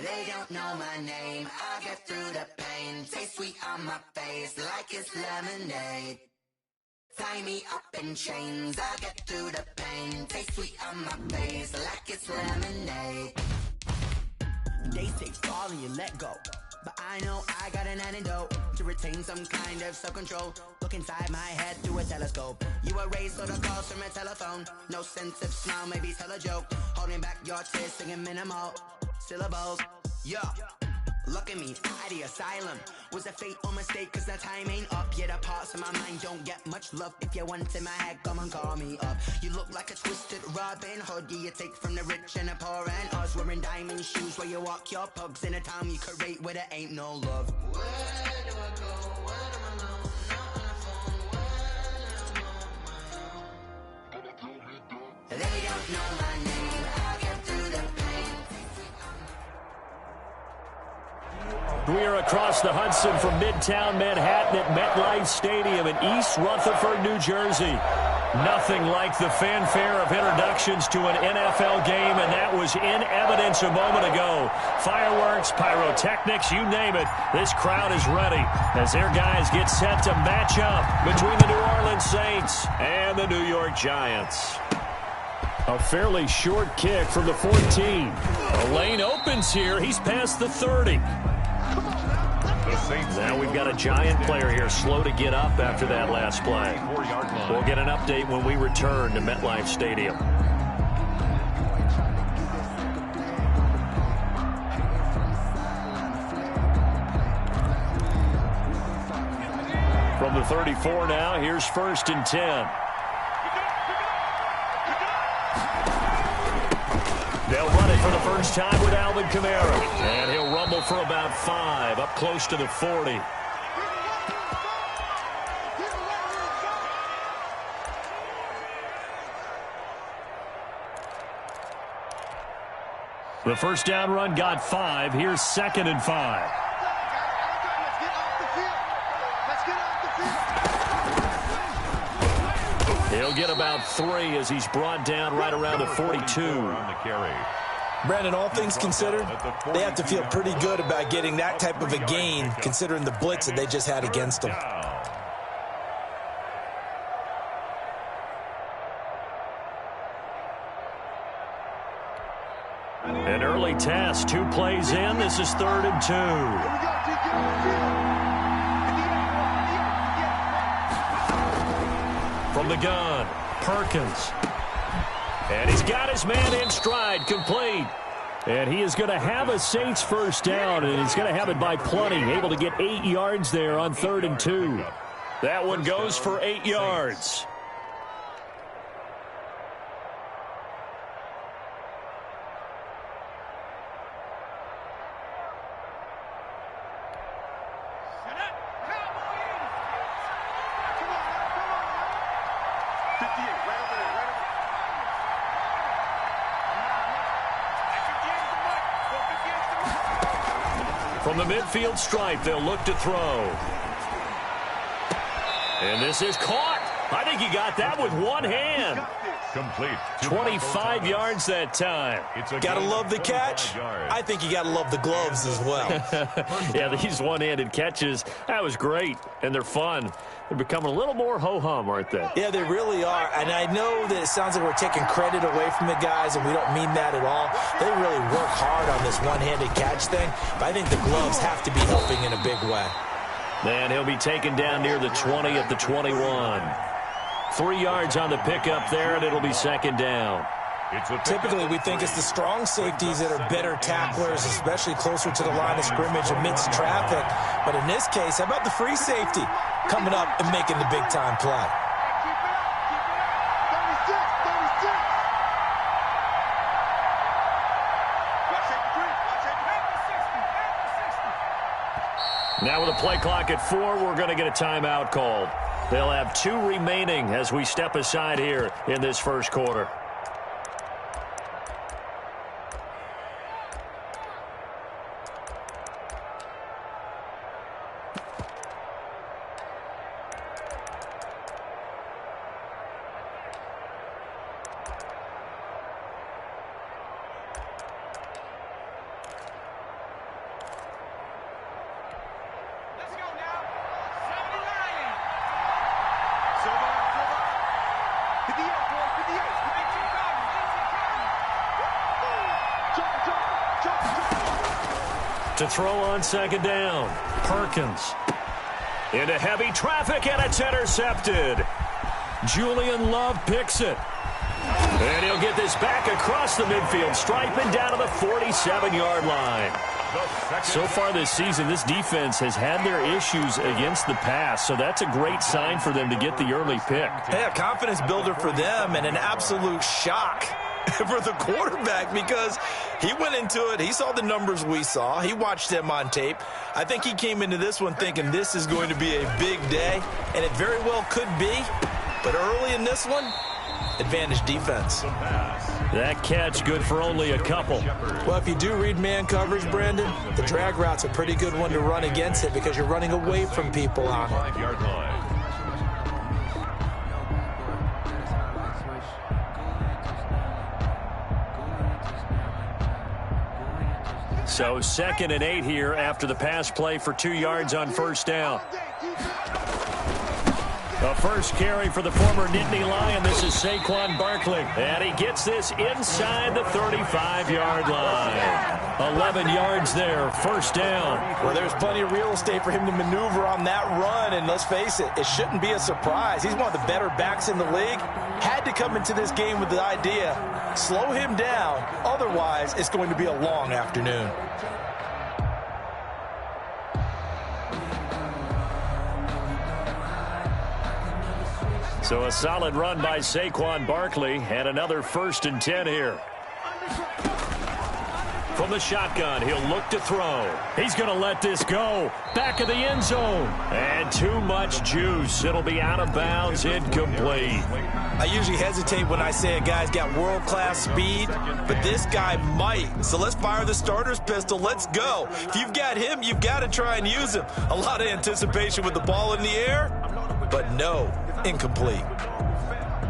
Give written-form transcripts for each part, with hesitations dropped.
They don't know my name, I'll get through the pain. Taste sweet on my face like it's lemonade. Tie me up in chains, I'll get through the pain. Taste sweet on my face like it's lemonade. They say fall and you let go, but I know I got an antidote to retain some kind of self-control. Look inside my head through a telescope. You erase all the calls from a telephone. No sense of smile, maybe tell a joke. Holding back your tears, singing minimal syllables. Yeah, look at me, at the asylum. Was a fate or mistake, cause the time ain't up. Yet the parts of my mind don't get much love. If you want in my head, come and call me up. You look like a twisted Robin Hood. Yeah, you take from the rich and the poor and us. Wearing diamond shoes where you walk your pugs in a town you create where there ain't no love. Where do I go? Where am I alone? Not on the phone. When I'm on my own. They don't know my name. I'll get through the pain. We are across the Hudson from Midtown Manhattan at MetLife Stadium in East Rutherford, New Jersey. Nothing like the fanfare of introductions to an NFL game, and that was in evidence a moment ago. Fireworks, pyrotechnics, you name it. This crowd is ready as their guys get set to match up between the New Orleans Saints and the New York Giants. A fairly short kick from the 14. The lane opens here. He's past the 30. Now we've got a Giant player here slow to get up after that last play. We'll get an update when we return to MetLife Stadium. From the 34 now, here's 1st and 10. They'll run it for the first time with Alvin Kamara. And he'll rumble for about 5, up close to the 40. The first down run got 5. Here's 2nd and 5. He'll get about 3 as he's brought down right around the 42. Brandon, all things considered, they have to feel pretty good about getting that type of a gain, considering the blitz that they just had against them. An early test, 2 plays in. This is 3rd and 2. From the gun, Perkins. And he's got his man in stride, complete. And he is going to have a Saints first down, and he's going to have it by plenty. Able to get 8 yards there on 3rd and 2. That one goes for 8 yards. From the midfield stripe, they'll look to throw. And this is caught. I think he got that with one hand. Complete. 25 yards that time. Gotta love the catch. I think you gotta love the gloves as well. Yeah, these one-handed catches, that was great. And they're fun. They're becoming a little more ho-hum, aren't they? Yeah, they really are. And I know that it sounds like we're taking credit away from the guys, and we don't mean that at all. They really work hard on this one-handed catch thing, but I think the gloves have to be helping in a big way. And he'll be taken down near the 20 at the 21. 3 yards on the pickup there, and it'll be 2nd down. Typically, we think it's the strong safeties that are better tacklers, especially closer to the line of scrimmage amidst traffic. But in this case, how about the free safety coming up and making the big-time play? Now with a play clock at 4, we're going to get a timeout called. They'll have 2 remaining as we step aside here in this first quarter. To throw on second down. Perkins. Into heavy traffic, and it's intercepted. Julian Love picks it. And he'll get this back across the midfield stripe and down to the 47-yard line. So far this season, this defense has had their issues against the pass, so that's a great sign for them to get the early pick. Yeah, confidence builder for them and an absolute shock for the quarterback because he went into it. He saw the numbers we saw. He watched them on tape. I think he came into this one thinking this is going to be a big day, and it very well could be. But early in this one, advantage defense. That catch good for only a couple. Well, if you do read man coverage, Brandon, the drag route's a pretty good one to run against it because you're running away from people on it. So 2nd and 8 here after the pass play for 2 yards on first down. A first carry for the former Nittany Lion. This is Saquon Barkley. And he gets this inside the 35-yard line. 11 yards there, first down. Well, there's plenty of real estate for him to maneuver on that run. And let's face it, it shouldn't be a surprise. He's one of the better backs in the league. Had to come into this game with the idea, slow him down. Otherwise, it's going to be a long afternoon. So a solid run by Saquon Barkley and another 1st and 10 here. From the shotgun, he'll look to throw. He's going to let this go. Back of the end zone. And too much juice. It'll be out of bounds, incomplete. I usually hesitate when I say a guy's got world-class speed, but this guy might. So let's fire the starter's pistol. Let's go. If you've got him, you've got to try and use him. A lot of anticipation with the ball in the air, but no, incomplete.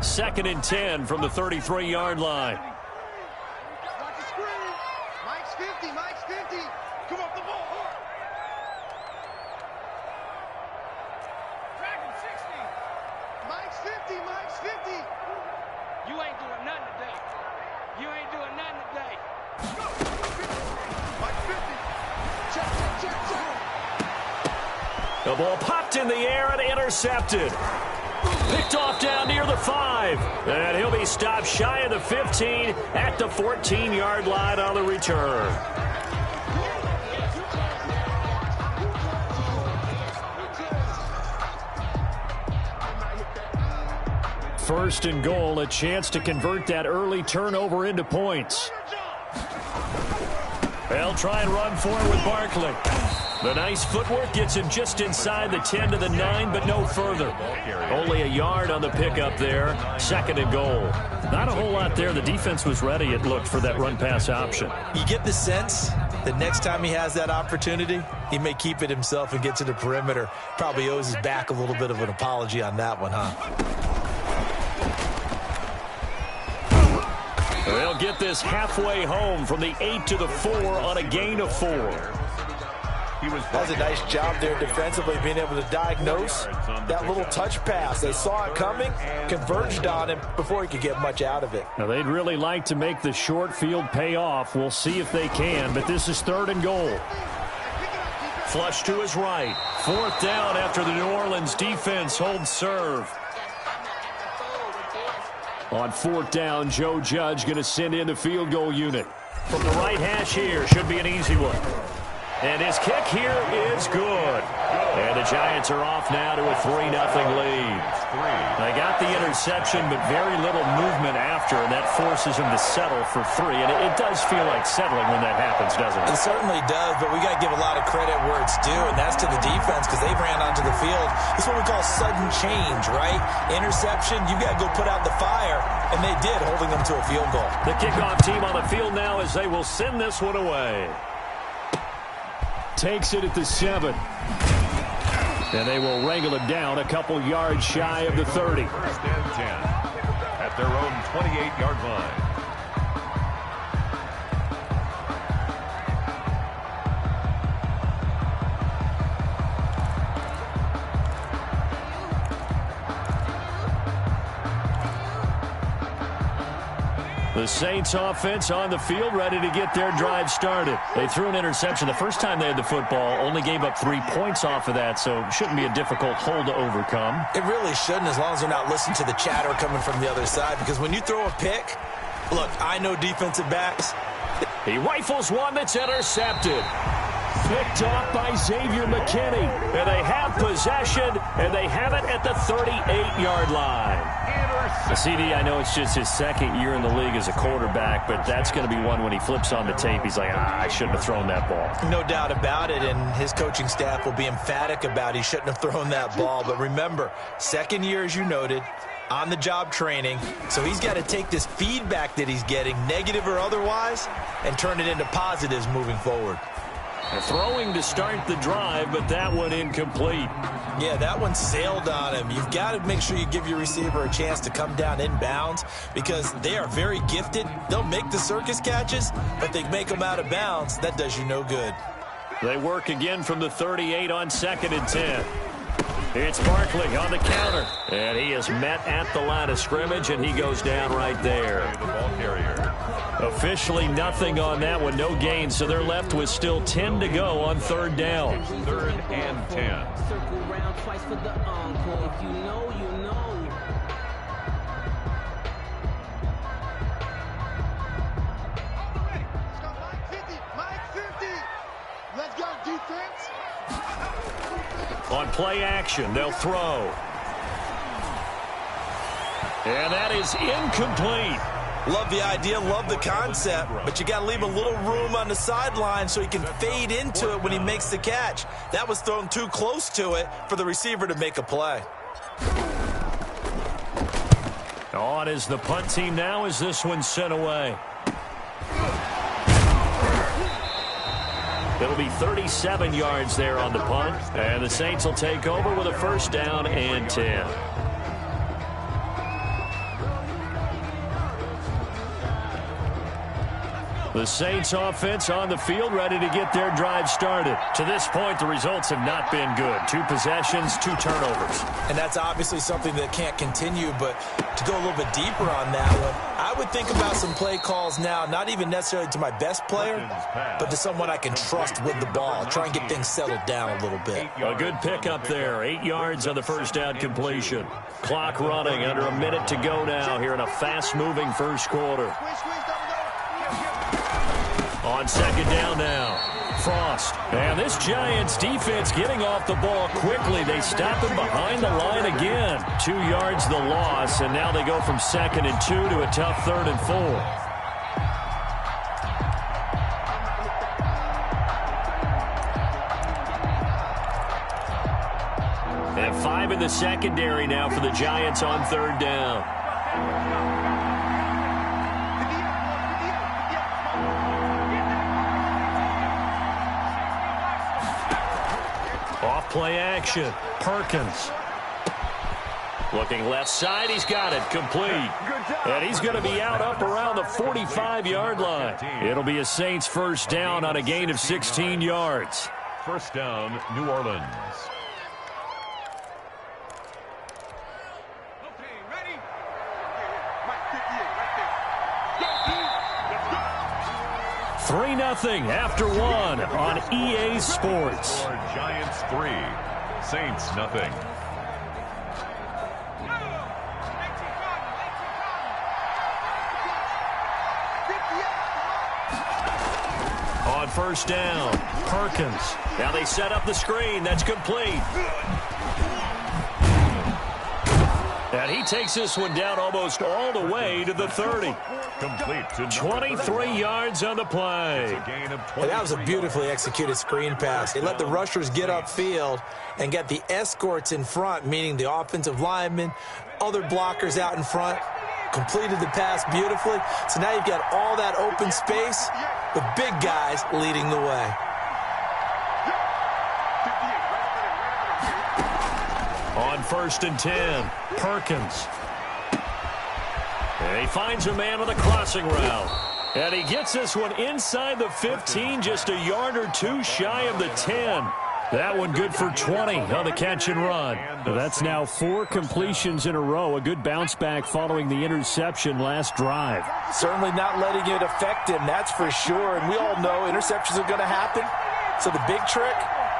2nd and 10 from the 33-yard line. The ball popped in the air and intercepted. Picked off down near the 5. And he'll be stopped shy of the 15 at the 14-yard line on the return. First and goal, a chance to convert that early turnover into points. They'll try and run forward with Barkley. The nice footwork gets him just inside the 10 to the 9, but no further. Only a yard on the pickup there. 2nd and goal. Not a whole lot there. The defense was ready, it looked, for that run-pass option. You get the sense that next time he has that opportunity, he may keep it himself and get to the perimeter. Probably owes his back a little bit of an apology on that one, huh? They'll get this halfway home from the 8 to the 4 on a gain of 4. Does a nice job there defensively, being able to diagnose that little touch pass. They saw it coming, converged on him before he could get much out of it. Now, they'd really like to make the short field pay off. We'll see if they can, but this is 3rd and goal. Flush to his right. 4th down after the New Orleans defense holds serve. On 4th down, Joe Judge going to send in the field goal unit. From the right hash here, should be an easy one. And his kick here is good. And the Giants are off now to a 3-0 lead. They got the interception, but very little movement after, and that forces him to settle for 3. And it does feel like settling when that happens, doesn't it? It certainly does, but we got to give a lot of credit where it's due, and that's to the defense because they've ran onto the field. It's what we call sudden change, right? Interception, you got to go put out the fire, and they did, holding them to a field goal. The kickoff team on the field now as they will send this one away. Takes it at the 7. And they will wrangle it down a couple yards shy of the 30. 1st and 10 at their own 28-yard line. The Saints offense on the field, ready to get their drive started. They threw an interception the first time they had the football, only gave up 3 points off of that, so it shouldn't be a difficult hole to overcome. It really shouldn't, as long as they're not listening to the chatter coming from the other side, because when you throw a pick, look, I know defensive backs. He rifles one that's intercepted. Picked off by Xavier McKinney. And they have possession, and they have it at the 38-yard line. CD, I know it's just his second year in the league as a quarterback, but that's going to be one when he flips on the tape. He's like, I shouldn't have thrown that ball. No doubt about it, and his coaching staff will be emphatic about he shouldn't have thrown that ball. But remember, second year, as you noted, on-the-job training, so he's got to take this feedback that he's getting, negative or otherwise, and turn it into positives moving forward. Throwing to start the drive, but that one incomplete. Yeah, that one sailed on him. You've got to make sure you give your receiver a chance to come down inbounds because they are very gifted. They'll make the circus catches, but they make them out of bounds. That does you no good. They work again from the 38 on 2nd and 10. It's Barkley on the counter, and he is met at the line of scrimmage, and he goes down right there. The ball carrier. Officially nothing on that one, no gain, so they're left with still 10 to go on 3rd down. 3rd and 10. Circle round twice for the encore. If you know, you know. Mike 50. Let's go, defense. On play action, they'll throw. And that is incomplete. Love the idea, love the concept, but you got to leave a little room on the sideline so he can fade into it when he makes the catch. That was thrown too close to it for the receiver to make a play. On is the punt team now as this one's sent away. It'll be 37 yards there on the punt, and the Saints will take over with a 1st down and 10. The Saints offense on the field, ready to get their drive started. To this point, the results have not been good. 2 possessions, 2 turnovers. And that's obviously something that can't continue, but to go a little bit deeper on that one, I would think about some play calls now, not even necessarily to my best player, but to someone I can trust with the ball. Try and get things settled down a little bit. A good pickup there. 8 yards on the 1st down completion. Clock running, under a minute to go now here in a fast-moving 1st quarter. On 2nd down now, Frost. And this Giants defense getting off the ball quickly. They stop him behind the line again. 2 yards the loss, and now they go from 2nd and 2 to a tough 3rd and 4. And 5 in the secondary now for the Giants on 3rd down. Off play action. Perkins. Looking left side. He's got it. Complete. And he's going to be out up around the 45-yard line. It'll be a Saints 1st down on a gain of 16 yards. 1st down, New Orleans. 3-0 after 1 on EA Sports. Giants 3, Saints nothing. On 1st down, Perkins. Now they set up the screen. That's complete. And he takes this one down almost all the way to the 30. Complete to 23 yards on the play. And that was a beautifully executed screen pass. They let the rushers get upfield and get the escorts in front, meaning the offensive linemen, other blockers out in front, completed the pass beautifully. So now you've got all that open space with big guys leading the way. On 1st and 10, Perkins. And he finds a man on the crossing route. And he gets this one inside the 15, just a yard or 2 shy of the 10. That one good for 20 on the catch and run. That's now 4 completions in a row. A good bounce back following the interception last drive. Certainly not letting it affect him, that's for sure. And we all know interceptions are going to happen. So the big trick,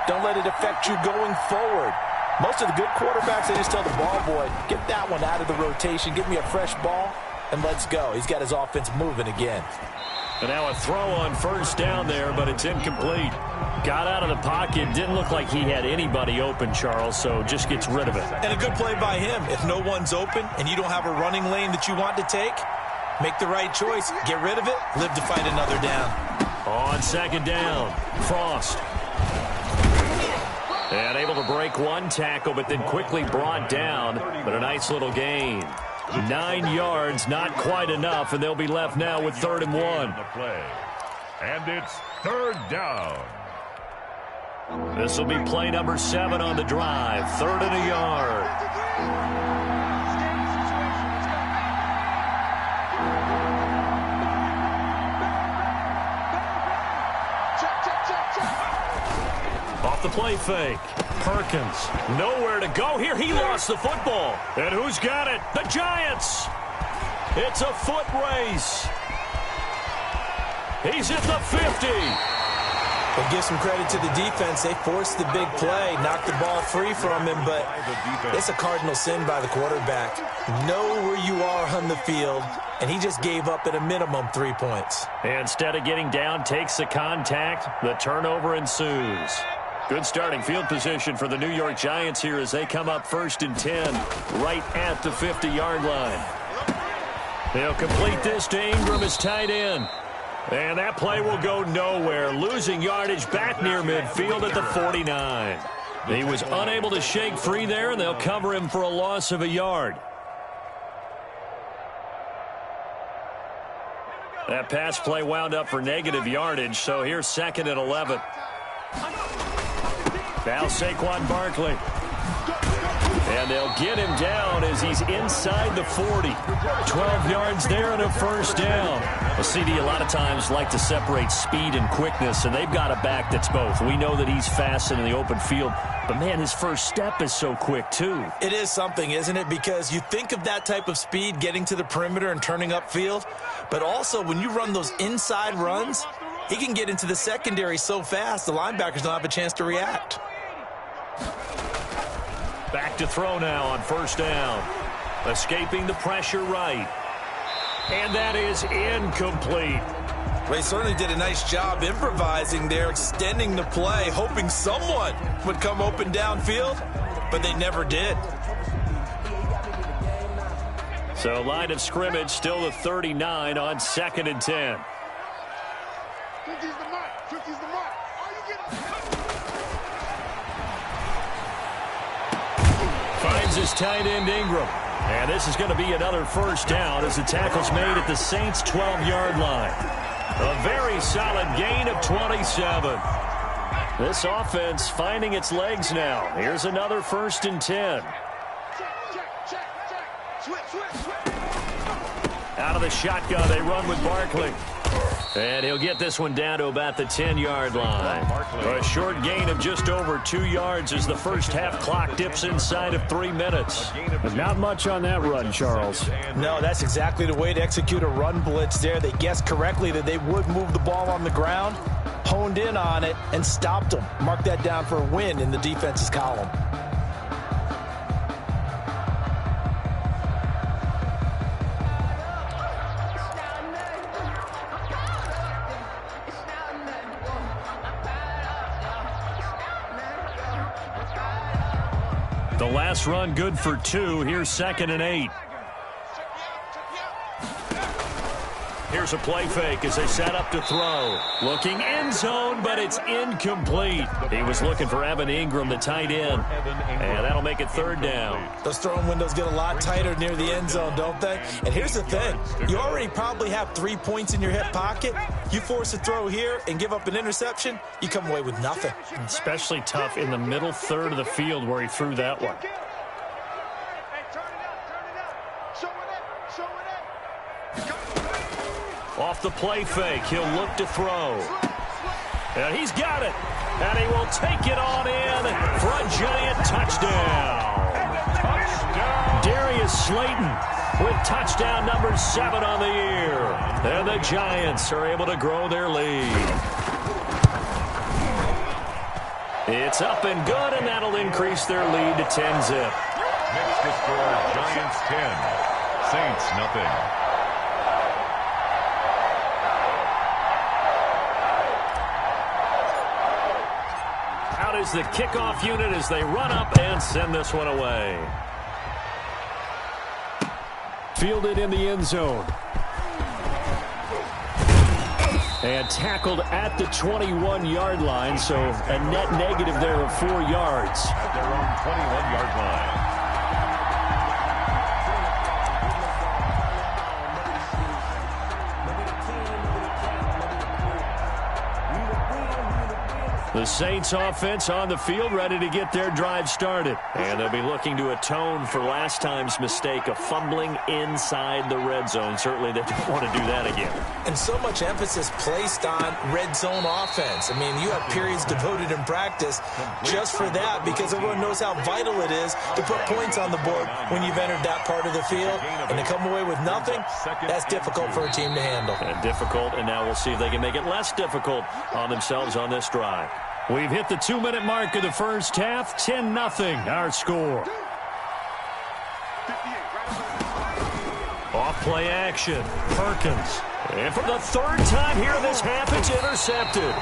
don't let it affect you going forward. Most of the good quarterbacks, they just tell the ball boy, get that one out of the rotation, give me a fresh ball, and let's go. He's got his offense moving again. And now a throw on first down there, but it's incomplete. Got out of the pocket. Didn't look like he had anybody open, Charles, so just gets rid of it. And a good play by him. If no one's open and you don't have a running lane that you want to take, make the right choice. Get rid of it. Live to fight another down. On second down, Frost. And able to break one tackle, but then quickly brought down. But a nice little gain. 9 yards, not quite enough, and they'll be left now with 3rd and 1. And it's 3rd down. This will be play number 7 on the drive. 3rd and a yard. Off the play fake. Perkins, nowhere to go here. He lost the football. And who's got it? The Giants. It's a foot race. He's at the 50. We'll give some credit to the defense. They forced the big play, knocked the ball free from him, but it's a cardinal sin by the quarterback. Know where you are on the field, and he just gave up at a minimum 3 points. Instead of getting down, takes the contact. The turnover ensues. Good starting field position for the New York Giants here as they come up 1st and 10 right at the 50-yard line. They'll complete this to Ingram as tight end. And that play will go nowhere. Losing yardage back near midfield at the 49. He was unable to shake free there, and they'll cover him for a loss of a yard. That pass play wound up for negative yardage, so here's 2nd and 11. Now Saquon Barkley. And they'll get him down as he's inside the 40. 12 yards there and a 1st down. Well, CD, a lot of times like to separate speed and quickness, and they've got a back that's both. We know that he's fast in the open field, but, man, his first step is so quick, too. It is something, isn't it? Because you think of that type of speed getting to the perimeter and turning upfield, but also when you run those inside runs, he can get into the secondary so fast the linebackers don't have a chance to react. Back to throw now on 1st down. Escaping the pressure right. And that is incomplete. They certainly did a nice job improvising there, extending the play, hoping someone would come open downfield, but they never did. So line of scrimmage still the 39 on 2nd and 10. 50's the mark. 50's the mark. Oh, you get it. Finds his tight end Ingram. And this is going to be another 1st down as the tackle's made at the Saints' 12-yard line. A very solid gain of 27. This offense finding its legs now. Here's another 1st and 10. Out of the shotgun, they run with Barkley. And he'll get this one down to about the 10-yard line. A short gain of just over 2 yards as the first half clock dips inside of 3 minutes. But not much on that run, Charles. No, that's exactly the way to execute a run blitz there. They guessed correctly that they would move the ball on the ground, honed in on it, and stopped them. Mark that down for a win in the defense's column. The last run good for 2. Here's 2nd and 8. Here's a play fake as they set up to throw. Looking end zone, but it's incomplete. He was looking for Evan Ingram, the tight end. And that'll make it 3rd down. Those throwing windows get a lot tighter near the end zone, don't they? And here's the thing. You already probably have 3 points in your hip pocket. You force a throw here and give up an interception, you come away with nothing. Especially tough in the middle third of the field where he threw that one. Off the play fake, he'll look to throw. And he's got it. And he will take it on in for a Giant touchdown. Darius Slayton with touchdown number 7 on the year. And the Giants are able to grow their lead. It's up and good, and that'll increase their lead to 10-zip. Next to score, Giants 10, Saints nothing. Out is the kickoff unit as they run up and send this one away. Fielded in the end zone. And tackled at the 21-yard line, so a net negative there of 4 yards. At their own 21-yard line. The Saints offense on the field, ready to get their drive started. And they'll be looking to atone for last time's mistake of fumbling inside the red zone. Certainly they don't want to do that again. And so much emphasis placed on red zone offense. I mean, you have periods devoted in practice just for that because everyone knows how vital it is to put points on the board when you've entered that part of the field. And to come away with nothing, that's difficult for a team to handle. And difficult, and now we'll see if they can make it less difficult on themselves on this drive. We've hit the 2-minute mark of the first half. 10-0 our score. Off play action. Perkins. And for the 3rd time here this half, it's intercepted.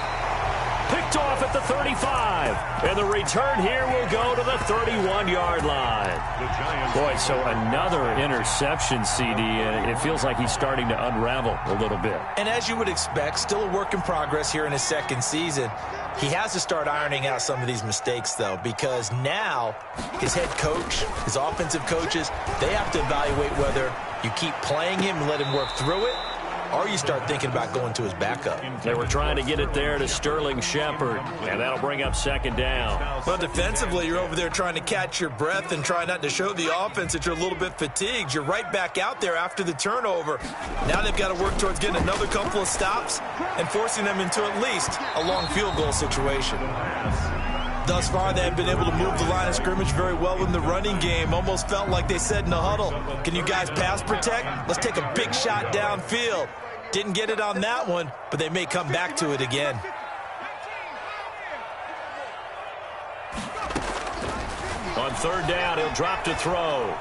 Picked off at the 35. And the return here will go to the 31-yard line. Boy, so another interception, CD, and it feels like he's starting to unravel a little bit. And as you would expect, still a work in progress here in his second season. He has to start ironing out some of these mistakes, though, because now his head coach, his offensive coaches, they have to evaluate whether you keep playing him and let him work through it, or you start thinking about going to his backup. They were trying to get it there to Sterling Shepard, and that'll bring up 2nd down. Well, defensively, you're over there trying to catch your breath and try not to show the offense that you're a little bit fatigued. You're right back out there after the turnover. Now they've got to work towards getting another couple of stops and forcing them into at least a long field goal situation. Thus far, they have been able to move the line of scrimmage very well in the running game. Almost felt like they said in the huddle, can you guys pass protect? Let's take a big shot downfield. Didn't get it on that one, but they may come back to it again. On 3rd down, he'll drop to throw.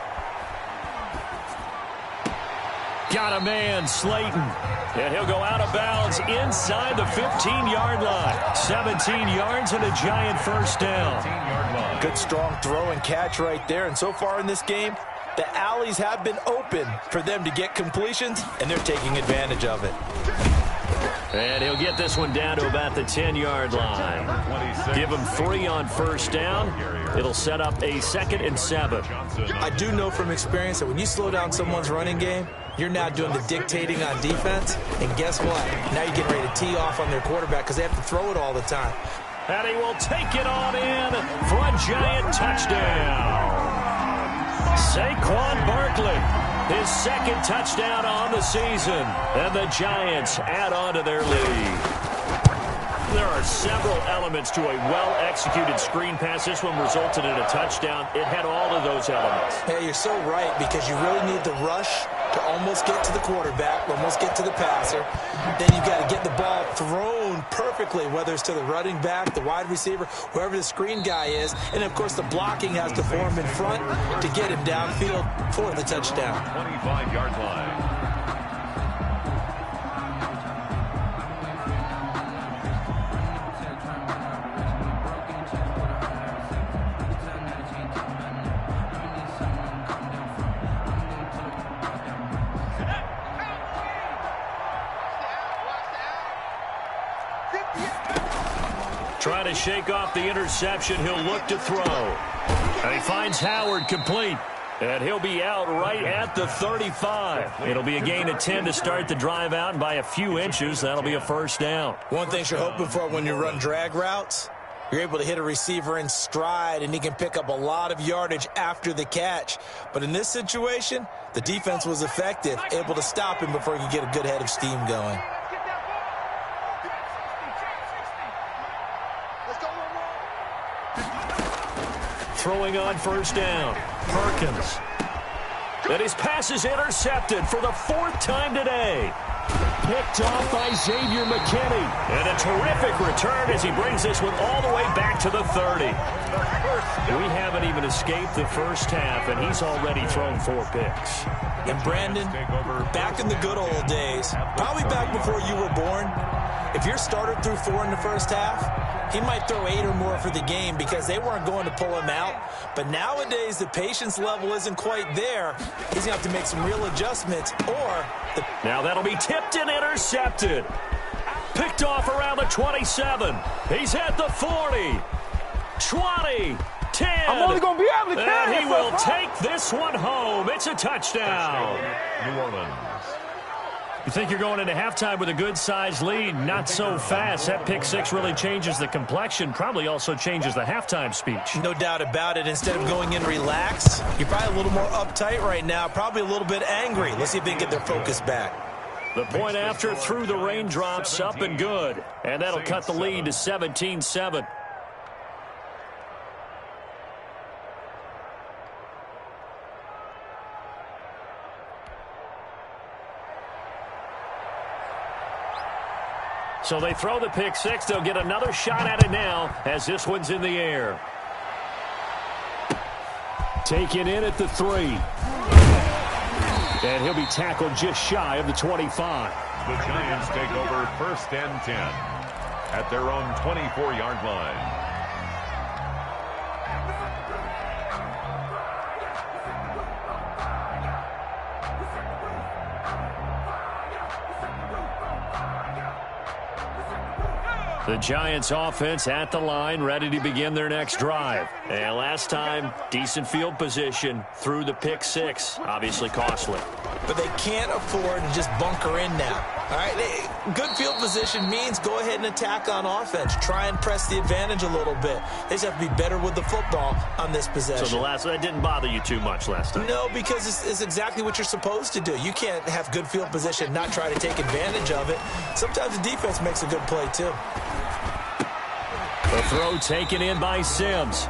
Got a man, Slayton. And he'll go out of bounds inside the 15-yard line. 17 yards and a Giant first down. Good strong throw and catch right there. And so far in this game, the alleys have been open for them to get completions, and they're taking advantage of it. And he'll get this one down to about the 10-yard line. Give him 3 on first down. It'll set up a 2nd and 7. I do know from experience that when you slow down someone's running game, you're now doing the dictating on defense. And guess what? Now you're getting ready to tee off on their quarterback because they have to throw it all the time. And he will take it on in for a Giant touchdown. Saquon Barkley, his 2nd touchdown on the season. And the Giants add on to their lead. There are several elements to a well-executed screen pass. This one resulted in a touchdown. It had all of those elements. Hey, you're so right, because you really need the rush to almost get to the quarterback, almost get to the passer. Then you've got to get the ball thrown perfectly, whether it's to the running back, the wide receiver, whoever the screen guy is. And, of course, the blocking has to form in front to get him downfield for the touchdown. 25-yard line. Trying to shake off the interception. He'll look to throw. And he finds Howard complete. And he'll be out right at the 35. It'll be a gain of 10 to start the drive out, and by a few inches, that'll be a first down. One thing you're hoping for when you run drag routes, you're able to hit a receiver in stride, and he can pick up a lot of yardage after the catch. But in this situation, the defense was effective, able to stop him before he could get a good head of steam going. throwing on first down. Perkins. And his pass is intercepted for the 4th time today. Picked off by Xavier McKinney. And a terrific return as he brings this one all the way back to the 30. We haven't even escaped the first half, and he's already thrown 4 picks. And Brandon, back in the good old days, probably back before you were born, if your starter threw 4 in the first half, he might throw 8 or more for the game because they weren't going to pull him out. But nowadays, the patience level isn't quite there. He's going to have to make some real adjustments. Now that'll be tipped and intercepted. Picked off around the 27. He's at the 40. 20. 10. I'm only going to be able to carry And he will take this one home. It's a touchdown. New Orleans. You think you're going into halftime with a good-sized lead? Not so fast. That pick 6 really changes the complexion, probably also changes the halftime speech. No doubt about it. Instead of going in relaxed, you're probably a little more uptight right now, probably a little bit angry. Let's see if they can get their focus back. The point after through the raindrops, up and good. And that'll cut the lead to 17-7. So they throw the pick 6. They'll get another shot at it now as this one's in the air. Taken in at the 3. And he'll be tackled just shy of the 25. The Giants take over 1st and 10 at their own 24-yard line. The Giants offense at the line, ready to begin their next drive. And last time, decent field position through the pick 6. Obviously costly. But they can't afford to just bunker in now. All right, good field position means go ahead and attack on offense. Try and press the advantage a little bit. They just have to be better with the football on this possession. So that didn't bother you too much last time? No, because it's exactly what you're supposed to do. You can't have good field position, not try to take advantage of it. Sometimes the defense makes a good play, too. The throw taken in by Sims.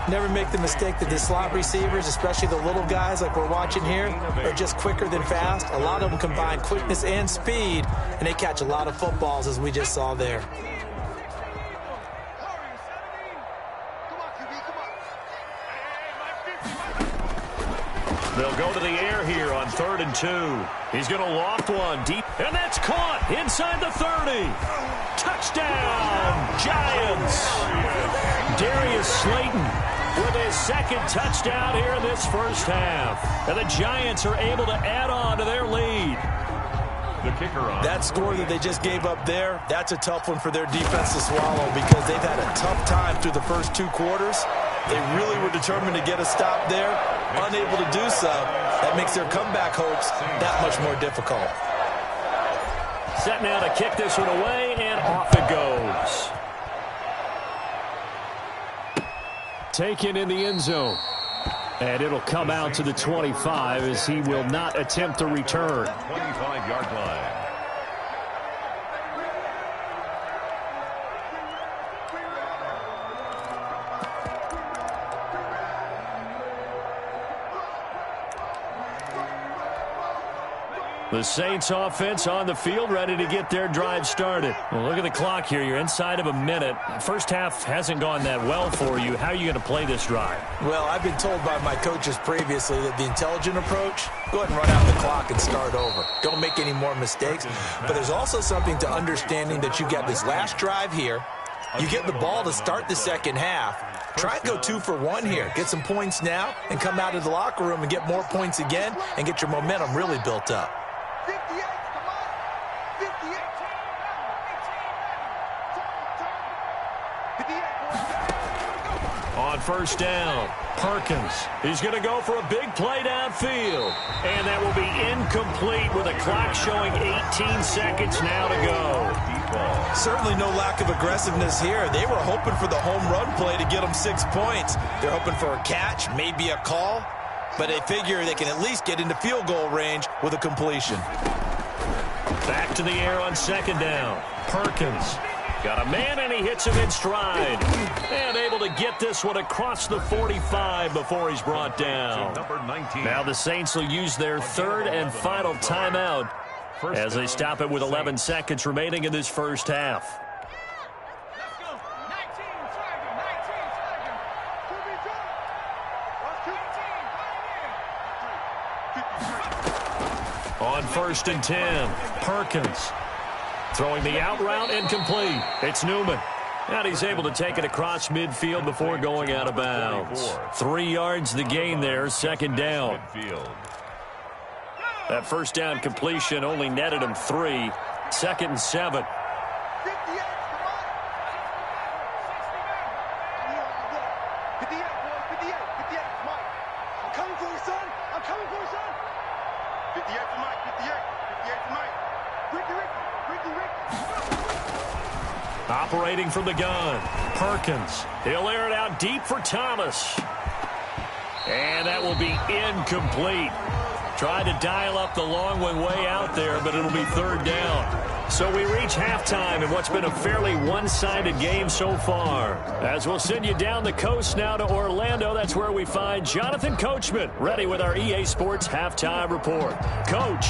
Never make the mistake that the slot receivers, especially the little guys like we're watching here, are just quicker than fast. A lot of them combine quickness and speed, and they catch a lot of footballs, as we just saw there. They'll go to the air here on 3rd and 2. He's going to loft one deep, and that's caught inside the 30. Touchdown, Giants. Darius Slayton with his 2nd touchdown here in this first half. And the Giants are able to add on to their lead. The kicker on. That score that they just gave up there, that's a tough one for their defense to swallow because they've had a tough time through the first 2 quarters. They really were determined to get a stop there, unable to do so. That makes their comeback hopes that much more difficult. Set now to kick this one away, and off it goes. Taken in the end zone. And it'll come out to the 25 as he will not attempt to return. 25-yard line. The Saints offense on the field, ready to get their drive started. Well, look at the clock here. You're inside of a minute. First half hasn't gone that well for you. How are you going to play this drive? Well, I've been told by my coaches previously that the intelligent approach, go ahead and run out the clock and start over. Don't make any more mistakes. But there's also something to understanding that you got this last drive here. You get the ball to start the second half. Try and go 2 for 1 here. Get some points now and come out of the locker room and get more points again and get your momentum really built up. 58, come on. 58. 58. On first down, Perkins. He's going to go for a big play downfield. And that will be incomplete with a clock showing 18 seconds now to go. Certainly no lack of aggressiveness here. They were hoping for the home run play to get them 6 points. They're hoping for a catch, maybe a call. But they figure they can at least get into field goal range with a completion. Back to the air on second down. Perkins. Got a man, and he hits him in stride. And able to get this one across the 45 before he's brought down. Now the Saints will use their third and final timeout as they stop it with 11 seconds remaining in this first half. On 1st and 10, Perkins throwing the out route incomplete. It's Newman. And he's able to take it across midfield before going out of bounds. 3 yards the gain there, second down. That first down completion only netted him 3. 2nd and 7. Operating from the gun, Perkins. He'll air it out deep for Thomas. And that will be incomplete. Tried to dial up the long one way out there, but it'll be third down. So we reach halftime in what's been a fairly one-sided game so far. As we'll send you down the coast now to Orlando, that's where we find Jonathan Coachman, ready with our EA Sports Halftime Report. Coach.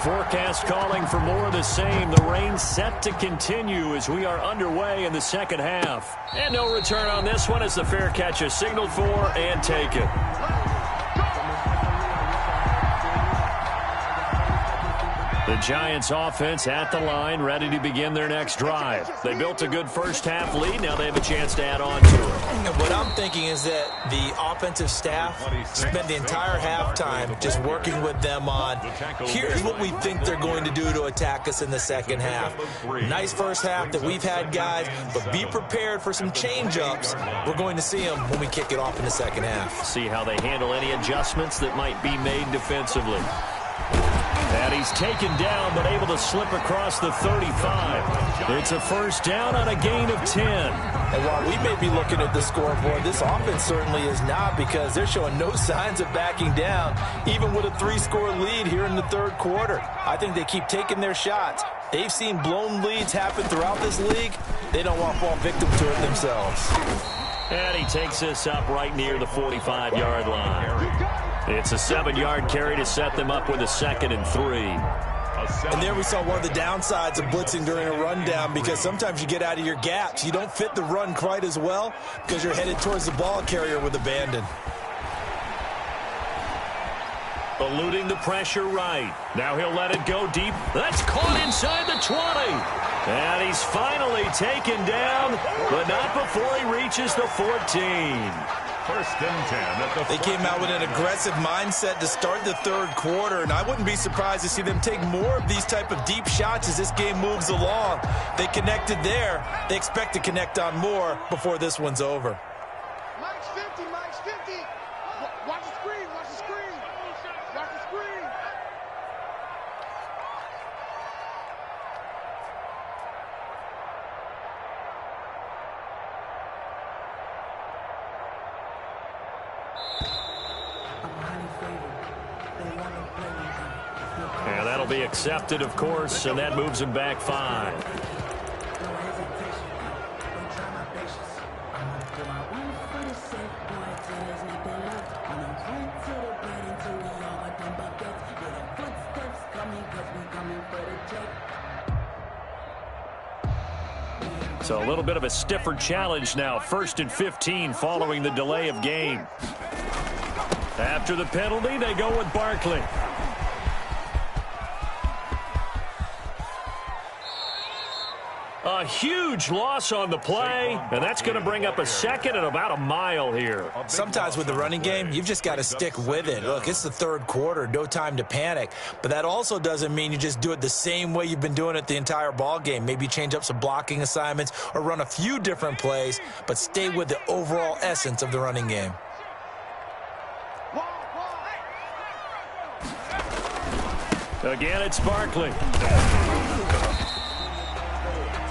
Forecast calling for more of the same. The rain set to continue as we are underway in the second half. And no return on this one as the fair catch is signaled for and taken. The Giants offense at the line, ready to begin their next drive. They built a good first half lead. Now they have a chance to add on to it. And what I'm thinking is that the offensive staff spent the entire halftime just working with them on, here's what we think they're going to do to attack us in the second half. Nice first half that we've had, guys, but be prepared for some change-ups. We're going to see them when we kick it off in the second half. See how they handle any adjustments that might be made defensively. And he's taken down, but able to slip across the 35. It's a first down on a gain of 10. And while we may be looking at the scoreboard, this offense certainly is not, because they're showing no signs of backing down, even with a 3-score lead here in the third quarter. I think they keep taking their shots. They've seen blown leads happen throughout this league. They don't want to fall victim to it themselves. And he takes this up right near the 45-yard line. It's a 7-yard carry to set them up with a 2nd and 3. And there we saw one of the downsides of blitzing during a rundown, because sometimes you get out of your gaps. You don't fit the run quite as well because you're headed towards the ball carrier with abandon. Eluding the pressure right. Now he'll let it go deep. That's caught inside the 20. And he's finally taken down, but not before he reaches the 14. First and 10 at the They came out with an aggressive mindset to start the third quarter, and I wouldn't be surprised to see them take more of these type of deep shots as this game moves along. They connected there. They expect to connect on more before this one's over. Mike's 50, Mike's 50. Watch the screen, watch the screen. Watch the screen. And that'll be accepted, of course, and that moves him back 5. So a little bit of a stiffer challenge now. 1st and 15 following the delay of game. After the penalty, they go with Barkley. A huge loss on the play, and that's going to bring up a 2nd and about a mile here. Sometimes with the running game, you've just got to stick with it. Look, it's the third quarter, no time to panic. But that also doesn't mean you just do it the same way you've been doing it the entire ball game. Maybe change up some blocking assignments or run a few different plays, but stay with the overall essence of the running game. Again, it's Barkley.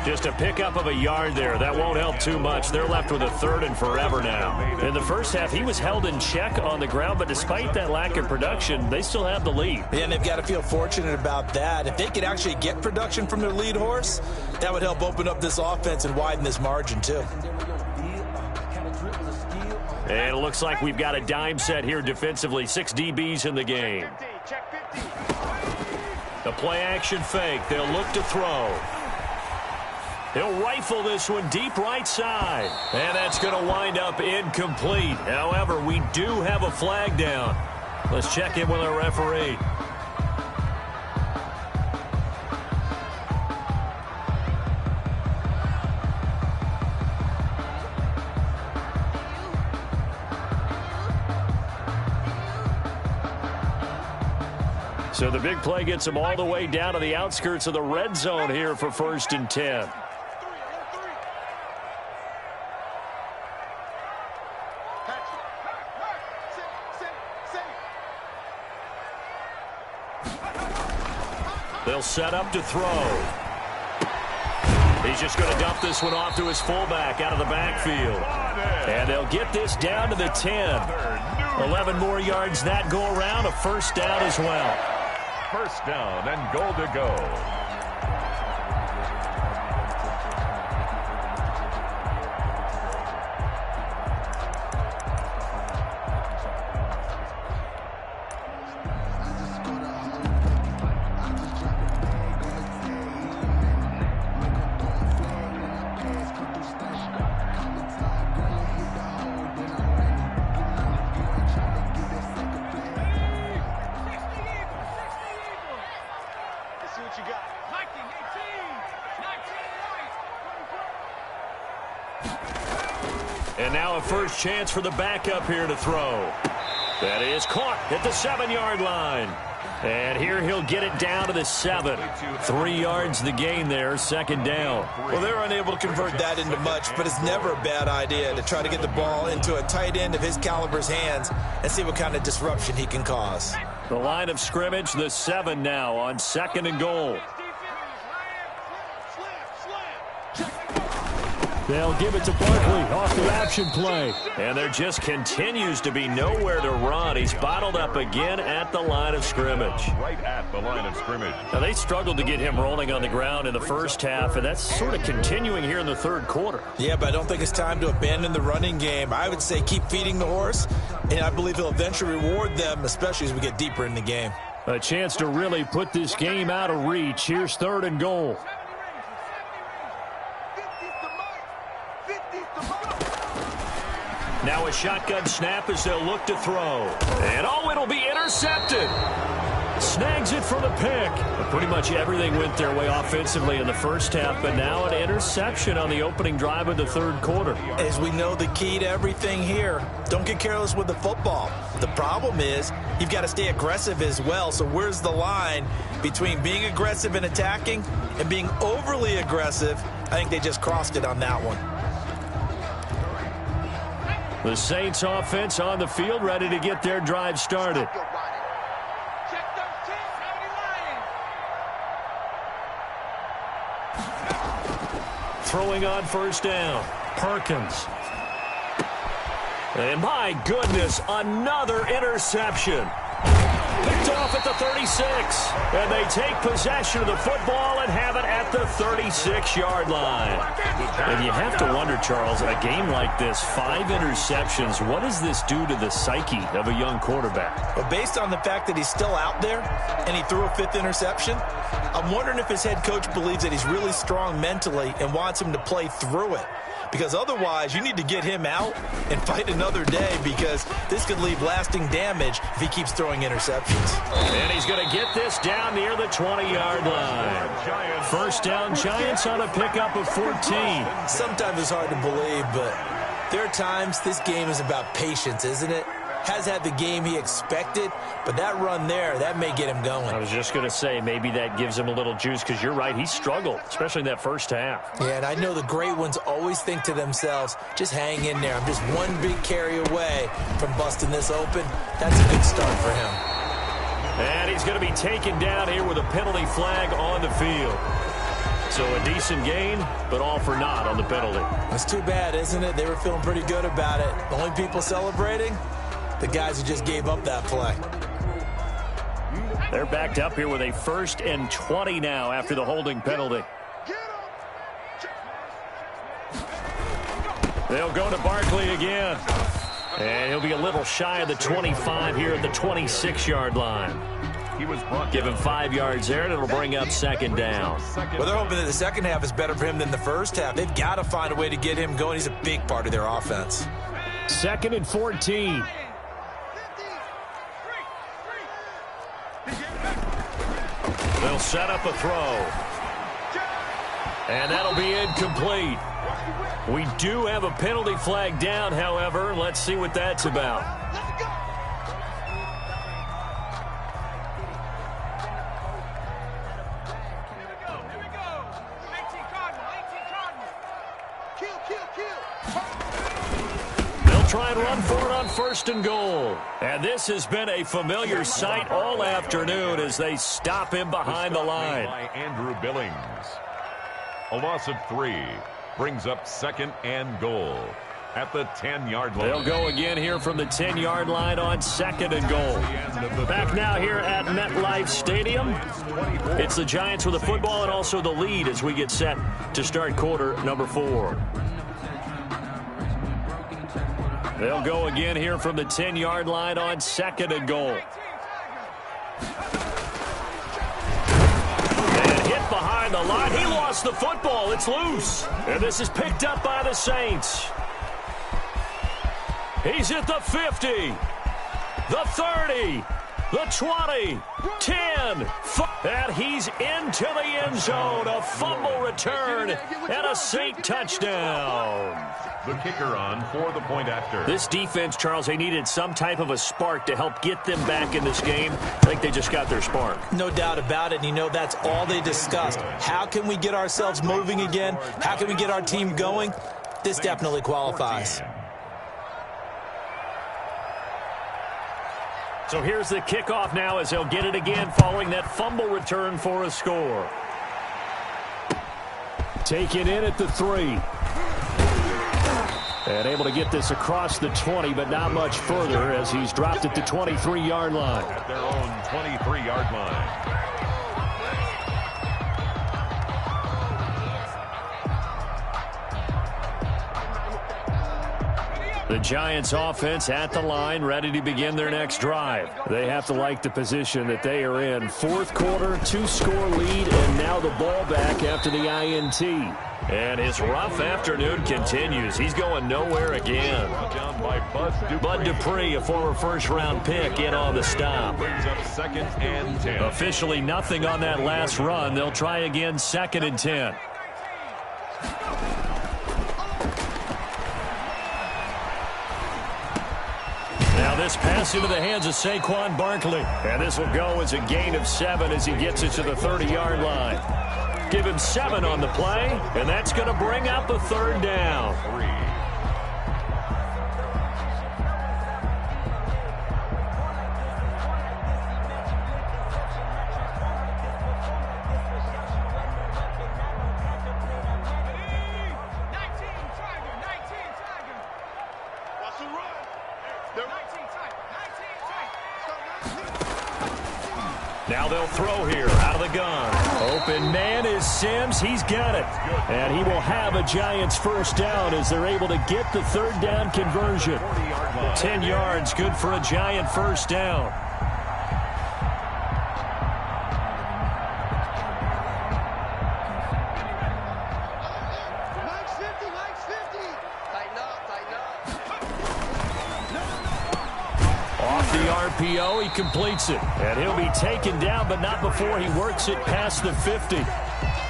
Just a pickup of a yard there. That won't help too much. They're left with a 3rd and forever now. In the first half, he was held in check on the ground, but despite that lack of production, they still have the lead. Yeah, and they've got to feel fortunate about that. If they could actually get production from their lead horse, that would help open up this offense and widen this margin too. And it looks like we've got a dime set here defensively. 6 DBs in the game. The play-action fake. They'll look to throw. He'll rifle this one deep right side. And that's going to wind up incomplete. However, we do have a flag down. Let's check in with our referee. So the big play gets him all the way down to the outskirts of the red zone here for 1st and 10. They'll set up to throw. He's just going to dump this one off to his fullback out of the backfield. And they'll get this down to the 10. 11 more yards that go around, a 1st down as well. 1st down and goal to go. And now a first chance for the backup here to throw. That is caught at the 7-yard line. And here he'll get it down to the 7. 3 yards the gain there, 2nd down. Well, they're unable to convert that into much, but it's never a bad idea to try to get the ball into a tight end of his caliber's hands and see what kind of disruption he can cause. The line of scrimmage, the 7 now on 2nd and goal. They'll give it to Barkley off the option play. And there just continues to be nowhere to run. He's bottled up again at the line of scrimmage. Right at the line of scrimmage. Now, they struggled to get him rolling on the ground in the first half, and that's sort of continuing here in the 3rd quarter. Yeah, but I don't think it's time to abandon the running game. I would say keep feeding the horse, and I believe he'll eventually reward them, especially as we get deeper in the game. A chance to really put this game out of reach. Here's 3rd and goal. Now a shotgun snap as they'll look to throw. And oh, it'll be intercepted. Snags it for the pick. Pretty much everything went their way offensively in the first half, but now an interception on the opening drive of the 3rd quarter. As we know, the key to everything here, don't get careless with the football. The problem is you've got to stay aggressive as well. So where's the line between being aggressive and attacking and being overly aggressive? I think they just crossed it on that one. The Saints offense on the field, ready to get their drive started. Throwing on 1st down, Perkins. And my goodness, another interception. Picked off at the 36. And they take possession of the football and have it at the 36-yard line. And you have to wonder, Charles, a game like this, 5 interceptions, what does this do to the psyche of a young quarterback? Well, based on the fact that he's still out there and he threw a 5th interception, I'm wondering if his head coach believes that he's really strong mentally and wants him to play through it. Because otherwise, you need to get him out and fight another day, because this could leave lasting damage if he keeps throwing interceptions. And he's going to get this down near the 20-yard line. 1st down, Giants on a pickup of 14. Sometimes it's hard to believe, but there are times this game is about patience, isn't it? Has had the game he expected, but that run there, that may get him going. I was just going to say, maybe that gives him a little juice, because you're right, he struggled, especially in that first half. Yeah, and I know the great ones always think to themselves, just hang in there. I'm just one big carry away from busting this open. That's a good start for him. And he's going to be taken down here with a penalty flag on the field. So a decent gain, but all for naught on the penalty. That's too bad, isn't it? They were feeling pretty good about it. The only people celebrating, the guys who just gave up that play. They're backed up here with a 1st and 20 now after the holding penalty. They'll go to Barkley again. And he'll be a little shy of the 25 here at the 26-yard line. He was brought Give him 5 yards there, and it'll bring up 2nd down. Well, they're hoping that the second half is better for him than the first half. They've got to find a way to get him going. He's a big part of their offense. 2nd and 14. They'll set up a throw. And that'll be incomplete. We do have a penalty flag down, however. Let's see what that's about. They'll try and run for it on 1st and goal. And this has been a familiar sight all afternoon as they stop him behind the line. By Andrew Billings. A loss of 3 brings up 2nd and goal at the 10-yard line. They'll go again here from the 10-yard line on 2nd and goal. Back now here at MetLife Stadium. It's the Giants with the football and also the lead as we get set to start quarter number 4. They'll go again here from the 10-yard line on 2nd and goal. Behind the line. He lost the football. It's loose. And this is picked up by the Saints. He's at the 50, the 30, the 20, 10, and he's into the end zone. A fumble return and a Saint touchdown. The kicker on for the point after. This defense, Charles, they needed some type of a spark to help get them back in this game. I think they just got their spark. No doubt about it. And you know that's all they discussed. How can we get ourselves moving again? How can we get our team going? This definitely qualifies. So here's the kickoff now as they'll get it again following that fumble return for a score. Taken in at the 3. And able to get this across the 20, but not much further as he's dropped at the 23-yard line. At their own 23-yard line. The Giants offense at the line, ready to begin their next drive. They have to like the position that they are in. 4th quarter, 2-score lead, and now the ball back after the INT. And his rough afternoon continues. He's going nowhere again. Bud Dupree, a former first-round pick, in on the stop. Brings up 2nd and 10. Officially nothing on that last run. They'll try again 2nd and 10. Now this pass into the hands of Saquon Barkley. And this will go as a gain of 7 as he gets it to the 30-yard line. Give him 7 on the play, and that's going to bring up a 3rd down. Now they'll throw here out of the gun. Open man is Sims. He's got it. And he will have a Giants 1st down as they're able to get the 3rd down conversion. 10 yards, good for a Giant 1st down. RPO, he completes it. And he'll be taken down, but not before he works it past the 50.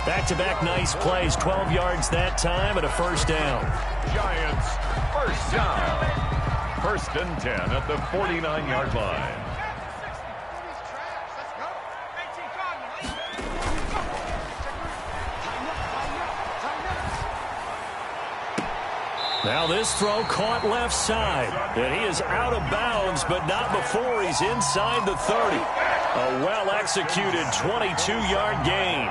Back-to-back nice plays, 12 yards that time and a 1st down. Giants, 1st down. 1st and 10 at the 49-yard line. Now this throw caught left side. And he is out of bounds, but not before he's inside the 30. A well-executed 22-yard gain.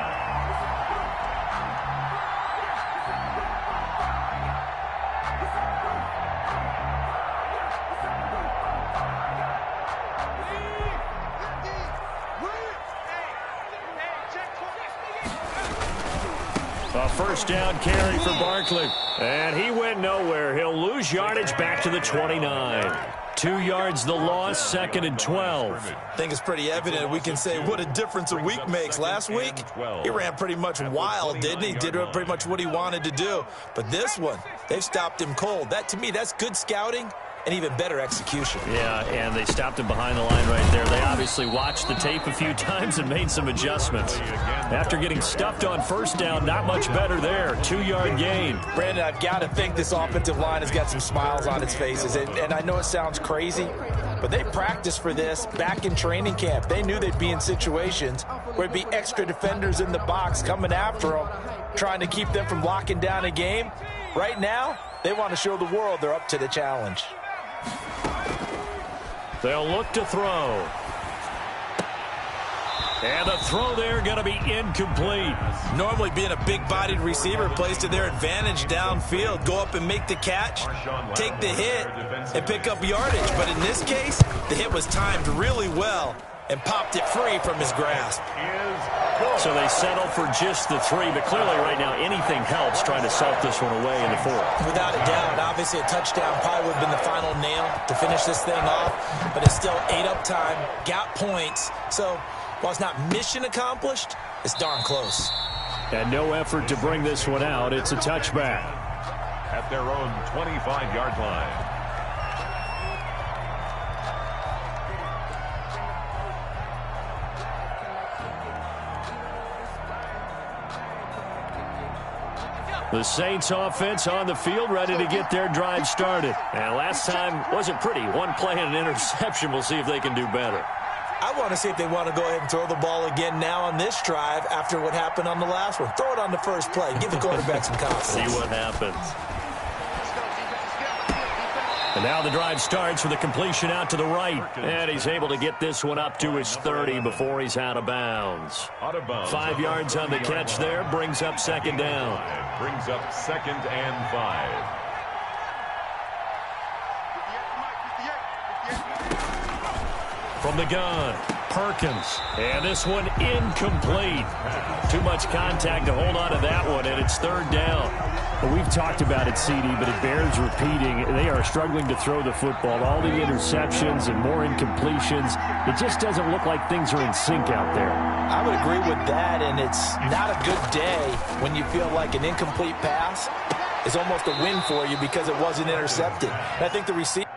A first down carry for Barkley. And he went nowhere. He'll lose yardage back to the 29. 2 yards the loss, 2nd and 12. I think it's pretty evident. We can say what a difference a week makes. Last week, he ran pretty much wild, didn't he? Did pretty much what he wanted to do. But this one, they've stopped him cold. That, to me, that's good scouting and even better execution. Yeah, and they stopped him behind the line right there. They obviously watched the tape a few times and made some adjustments. After getting stuffed on first down, not much better there. 2-yard gain. Brandon, I've got to think this offensive line has got some smiles on its faces. And I know it sounds crazy, but they practiced for this back in training camp. They knew they'd be in situations where it'd be extra defenders in the box coming after them, trying to keep them from locking down a game. Right now, they want to show the world they're up to the challenge. They'll look to throw. And the throw there going to be incomplete. Normally being a big-bodied receiver plays to their advantage downfield. Go up and make the catch, take the hit, and pick up yardage. But in this case, the hit was timed really well and popped it free from his grasp. So they settle for just the 3, but clearly right now anything helps trying to salt this one away in the 4th. Without a doubt, obviously a touchdown probably would have been the final nail to finish this thing off, but it's still ate up time, got points. So while it's not mission accomplished, it's darn close. And no effort to bring this one out. It's a touchback. At their own 25-yard line. The Saints offense on the field, ready to get their drive started. And last time wasn't pretty. One play and an interception. We'll see if they can do better. I want to see if they want to go ahead and throw the ball again now on this drive after what happened on the last one. Throw it on the first play. Give the quarterback some confidence. See what happens. And now the drive starts with a completion out to the right. And he's able to get this one up to his 30 before he's out of bounds. 5 yards on the catch there. Brings up 2nd down. Brings up 2nd and 5. From the gun, Perkins. And this one incomplete. Too much contact to hold on to that one, and it's 3rd down. Well, we've talked about it, CD, but it bears repeating. They are struggling to throw the football. All the interceptions and more incompletions. It just doesn't look like things are in sync out there. I would agree with that, and it's not a good day when you feel like an incomplete pass is almost a win for you because it wasn't intercepted. And I think the receiver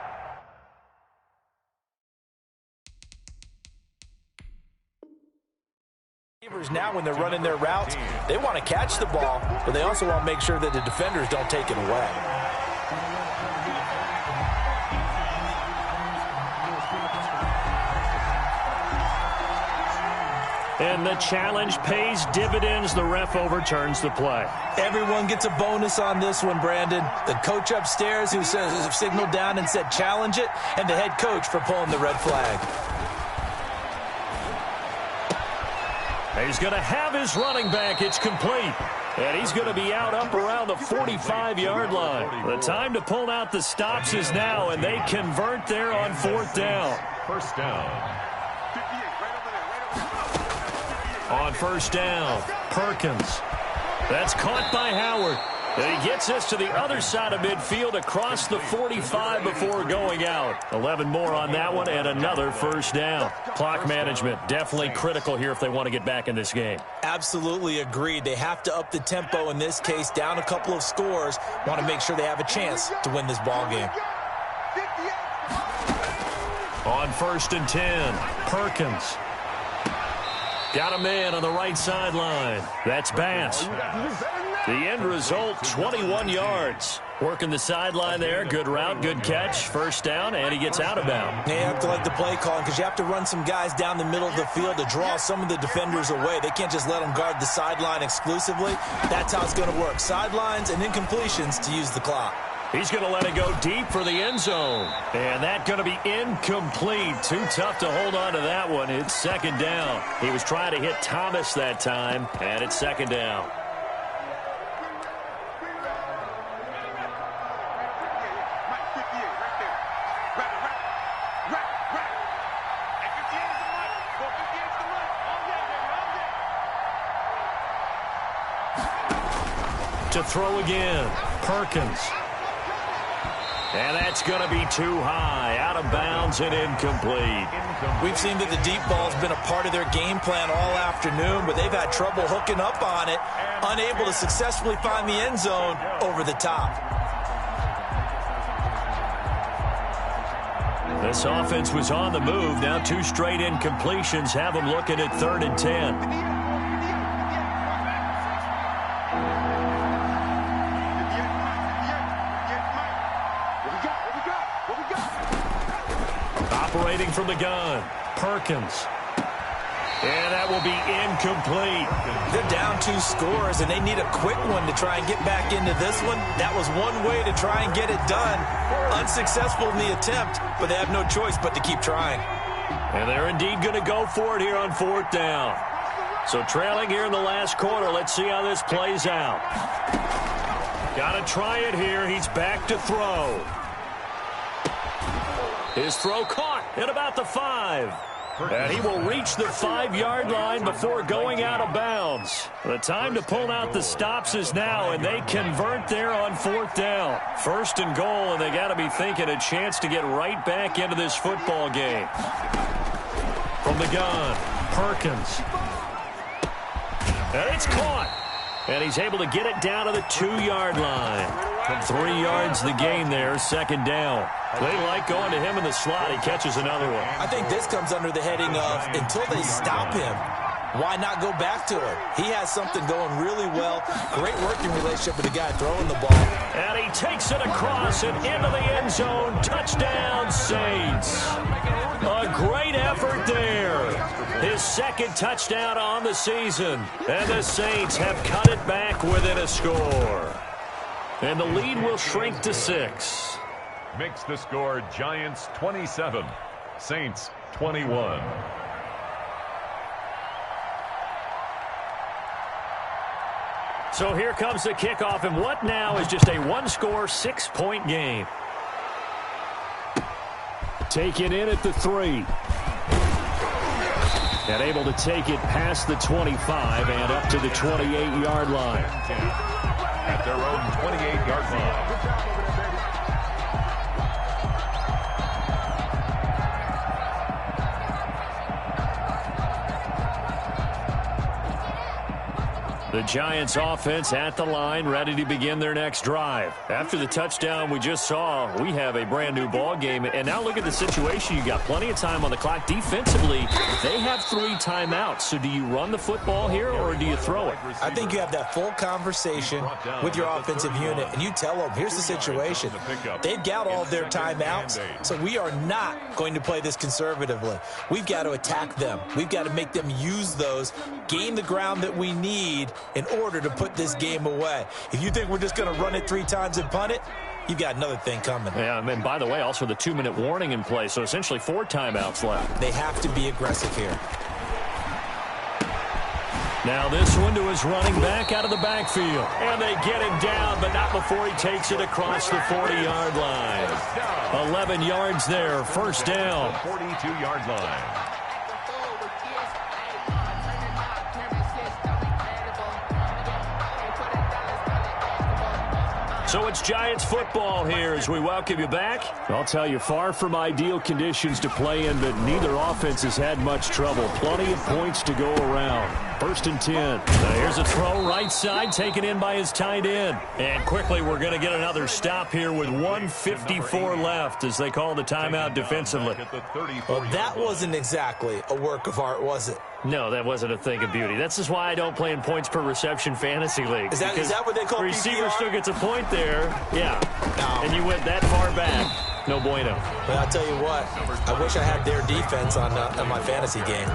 now, when they're running their routes, they want to catch the ball, but they also want to make sure that the defenders don't take it away. And the challenge pays dividends. The ref overturns the play. Everyone gets a bonus on this one, Brandon. The coach upstairs who signaled down and said challenge it, and the head coach for pulling the red flag. He's going to have his running back. It's complete. And he's going to be out up around the 45-yard line. The time to pull out the stops is now, and they convert there on 4th down. First down. On 1st down, Perkins. That's caught by Howard. And he gets us to the other side of midfield across the 45 before going out. 11 more on that one and another 1st down. Clock management definitely critical here if they want to get back in this game. Absolutely agreed. They have to up the tempo in this case, down a couple of scores. Want to make sure they have a chance to win this ball game. On 1st and 10, Perkins. Got a man on the right sideline. That's Bass. The end result, 21 yards. Working the sideline there. Good route, good catch. 1st down, and he gets out of bounds. They have to like the play calling because you have to run some guys down the middle of the field to draw some of the defenders away. They can't just let them guard the sideline exclusively. That's how it's going to work. Sidelines and incompletions to use the clock. He's going to let it go deep for the end zone. And that's going to be incomplete. Too tough to hold on to that one. It's 2nd down. He was trying to hit Thomas that time, and it's 2nd down. to throw again. Perkins. And that's going to be too high. Out of bounds and incomplete. We've seen that the deep ball's been a part of their game plan all afternoon, but they've had trouble hooking up on it, unable to successfully find the end zone over the top. This offense was on the move. Now 2 straight incompletions have them looking at 3rd and 10. Operating from the gun, Perkins. And that will be incomplete. They're down 2 scores, and they need a quick one to try and get back into this one. That was one way to try and get it done. Unsuccessful in the attempt, but they have no choice but to keep trying. And they're indeed going to go for it here on 4th down. So trailing here in the last quarter. Let's see how this plays out. Got to try it here. He's back to throw. His throw caught at about the 5. And he will reach the 5-yard line before going out of bounds. The time to pull out the stops is now, and they convert there on 4th down. 1st and goal, and they got to be thinking a chance to get right back into this football game. From the gun, Perkins. And it's caught. And he's able to get it down to the 2-yard line. 3 yards the gain there, 2nd down. They like going to him in the slot. He catches another one. I think this comes under the heading of until they stop him, why not go back to him? He has something going really well. Great working relationship with the guy throwing the ball. And he takes it across and into the end zone. Touchdown, Saints. A great effort there. His 2nd touchdown on the season. And the Saints have cut it back within a score. And the lead will shrink to 6. Makes the score Giants 27, Saints 21. So here comes the kickoff, and what now is just a 1-score, 6-point game. Taken in at the 3. And able to take it past the 25 and up to the 28-yard line. At their own 28-yard line. The Giants offense at the line, ready to begin their next drive. After the touchdown we just saw, we have a brand new ball game. And now look at the situation. You got plenty of time on the clock. Defensively, they have 3 timeouts. So do you run the football here or do you throw it? I think you have that full conversation with your offensive unit, and you tell them, here's the situation. They've got all their timeouts, so we are not going to play this conservatively. We've got to attack them. We've got to make them use those, gain the ground that we need in order to put this game away. If you think we're just going to run it 3 times and punt it, you've got another thing coming. Yeah, and by the way, also the 2-minute warning in play, so essentially 4 timeouts left. They have to be aggressive here. Now this one to his running back out of the backfield. And they get him down, but not before he takes it across the 40-yard line. 11 yards there, 1st down. 42-yard line. So it's Giants football here as we welcome you back. I'll tell you, far from ideal conditions to play in, but neither offense has had much trouble. Plenty of points to go around. 1st and 10. Now here's a throw right side, taken in by his tight end. And quickly we're going to get another stop here with 1:54 left as they call the timeout defensively. Well, that wasn't exactly a work of art, was it? No, that wasn't a thing of beauty. That's just why I don't play in points per reception fantasy league. Is that what they call receiver PPR? still gets a point there. Yeah. No. And you went that far back. No bueno. But I'll tell you what, I wish I had their defense on my fantasy game.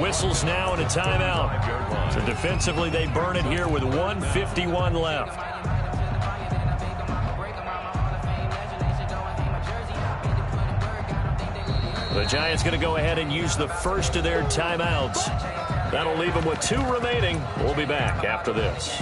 Whistles now and a timeout. So defensively, they burn it here with 1:51 left. The Giants going to go ahead and use the first of their timeouts. That'll leave them with 2 remaining. We'll be back after this.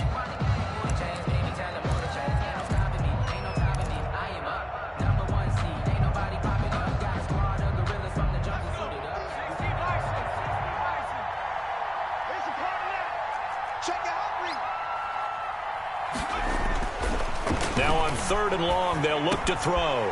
Now on 3rd and long, they'll look to throw.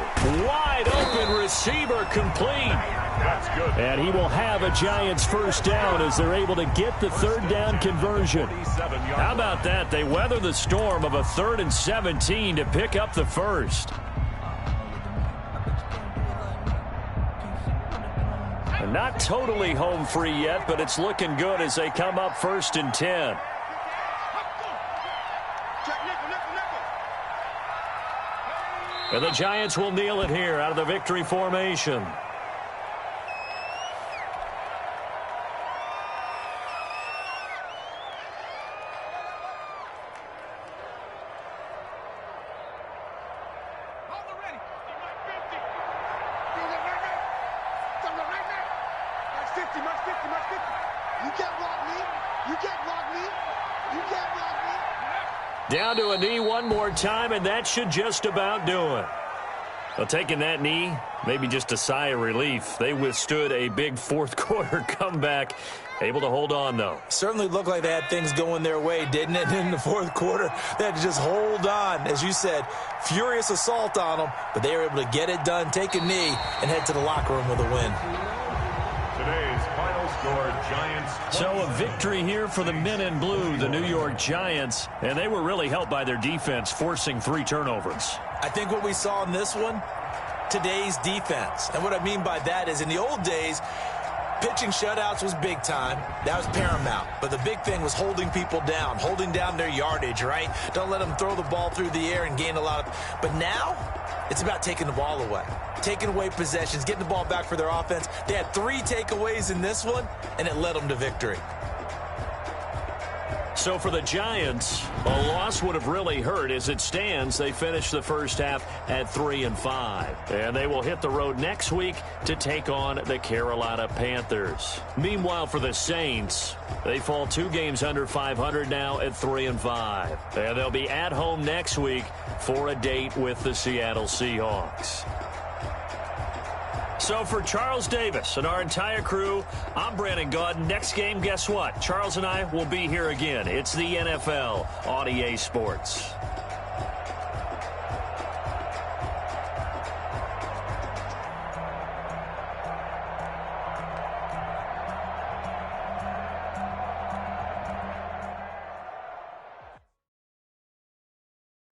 Wide open receiver complete. That's good. And he will have a Giants first down as they're able to get the 3rd down conversion. How about that? They weather the storm of a 3rd and 17 to pick up the first. And not totally home free yet, but it's looking good as they come up 1st and 10. And the Giants will kneel it here out of the victory formation. Down to a knee one more time, and that should just about do it. Well, taking that knee, maybe just a sigh of relief. They withstood a big 4th quarter comeback. Able to hold on, though. Certainly looked like they had things going their way, didn't it? In the 4th quarter, they had to just hold on. As you said, furious assault on them, but they were able to get it done, take a knee, and head to the locker room with a win. Today's final score, Giants. So a victory here for the men in blue, the New York Giants, and they were really helped by their defense, forcing 3 turnovers. I think what we saw in this one, today's defense. And what I mean by that is in the old days, pitching shutouts was big time. That was paramount. But the big thing was holding people down, holding down their yardage, right? Don't let them throw the ball through the air and gain a lot of... But now, it's about taking the ball away. Taking away possessions, getting the ball back for their offense. They had 3 takeaways in this one, and it led them to victory. So for the Giants, a loss would have really hurt. As it stands, they finish the first half at 3-5. And they will hit the road next week to take on the Carolina Panthers. Meanwhile, for the Saints, they fall 2 games under 500 now at 3-5. And they'll be at home next week for a date with the Seattle Seahawks. So for Charles Davis and our entire crew, I'm Brandon Gaudin. Next game, guess what? Charles and I will be here again. It's the NFL on EA Sports.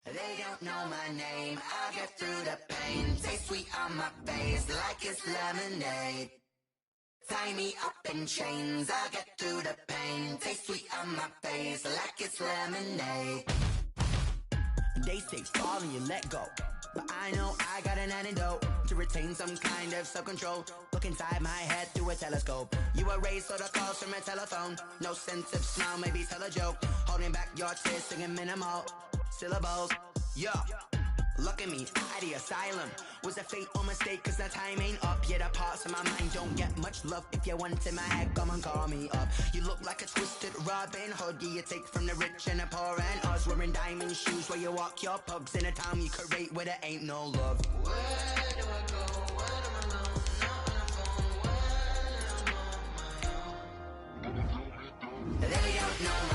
They don't know my name, I'll get through the pain. Taste sweet on my face like it's lemonade. Tie me up in chains, I'll get through the pain. Taste sweet on my face like it's lemonade. They say fall and you let go, but I know I got an antidote to retain some kind of self-control. Look inside my head through a telescope. You erase all the calls from a telephone. No sense of smile, maybe tell a joke. Holding back your tears, singing minimal syllables. Yeah, look at me, at the asylum. Was a fate or mistake, cause the time ain't up. Yeah, the parts of my mind don't get much love. If you want in my head, come and call me up. You look like a twisted Robin Hood. Yeah, you take from the rich and the poor and us. Wearing diamond shoes where you walk your pugs in a town you create where there ain't no love. Where do I go when I'm alone? Not on the phone when I'm on my own. They don't know